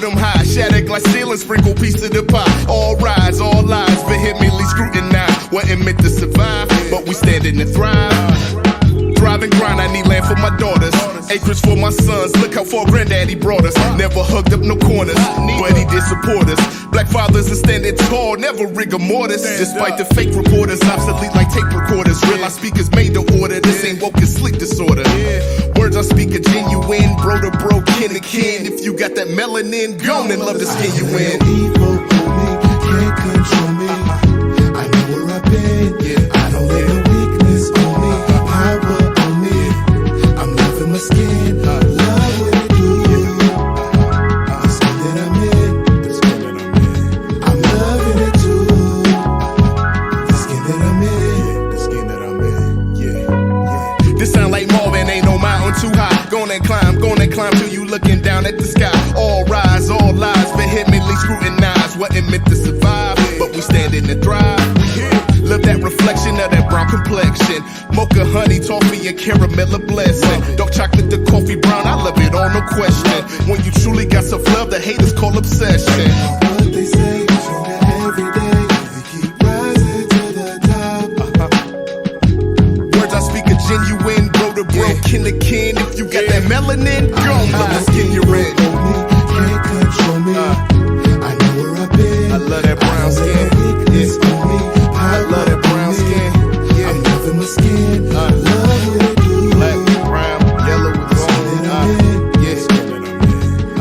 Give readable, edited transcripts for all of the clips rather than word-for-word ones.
them high, shatter glass ceiling, sprinkle piece of the pie. All rise, all lies, vehemently scrutinized. Wasn't meant to survive, but we standing and thrive. Thrive and grind, I need land for my daughters, acres for my sons. Look how far granddaddy brought us. Never hugged up no corners, but he did support us. Black fathers are standing tall, never rigor mortis. Despite the fake reporters, obsolete like tape recorders. Real life speakers made to order. This ain't woke and sleep disorder. Words I speak are genuine, bro to bro, kin to kin. If you got that melanin, gone and love to skin you in. Evil on me, can't control me. I know where I've been. I don't let no weakness on me. Power on me. I'm loving my skin. Love what it do. The skin that I'm in. I'm loving it too. The skin that I'm in. The skin that I'm in. Yeah. This sound like Marvin, ain't no mountain too high. Gonna climb till you looking down at the sky. All rise, all lies, vehemently scrutinized. Wasn't meant to survive, but we standing and thrive. We here. Love that reflection of that brown complexion. Mocha, honey, toffee, and caramel a blessing. Dark chocolate to coffee brown, I love it all, no question. When you truly got self-love, the haters call obsession. What they say, stronger every day. We keep rising to the top. Words I speak are genuine, bro to bro, kin to kin. If you got that melanin, go love the skin you're in. Can't control me. I know where I've been. I love that brown skin. I love that brown skin. I'm loving my skin. Love what it do. Black, brown, yellow, and gold.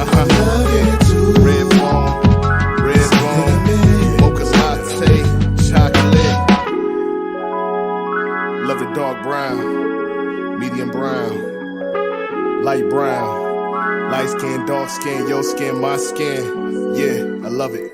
I'm loving it too. Red bone, mocha latte, chocolate. Love the dark brown, medium brown, light brown, light skin, dark skin, your skin, my skin. Yeah, I love it.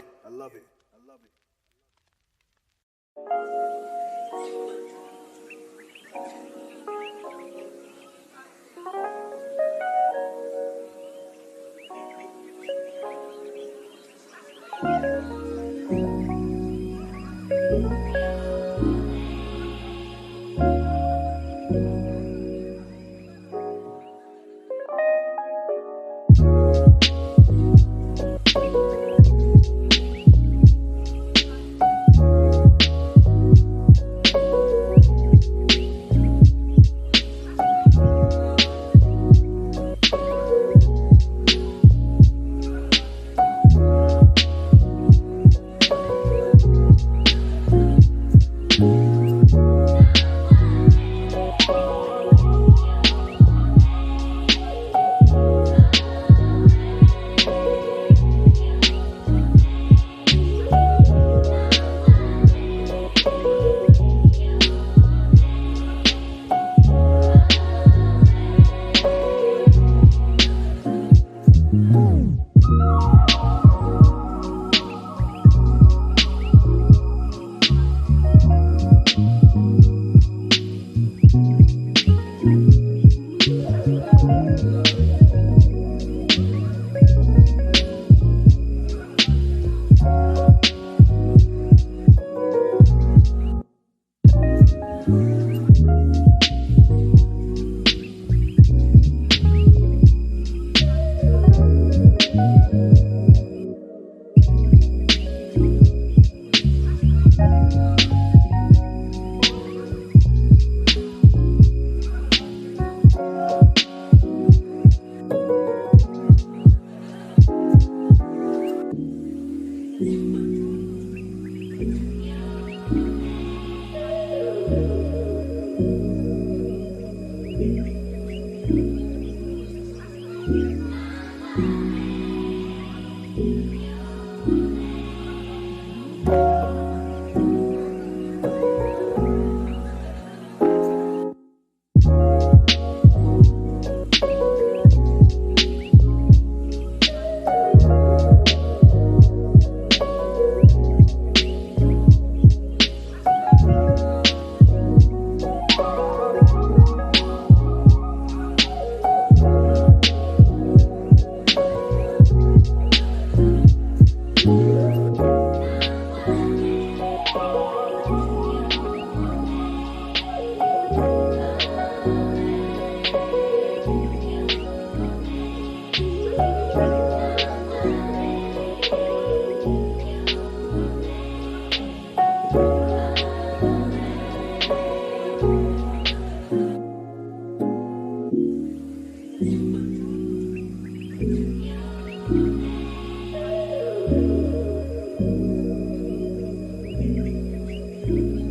me.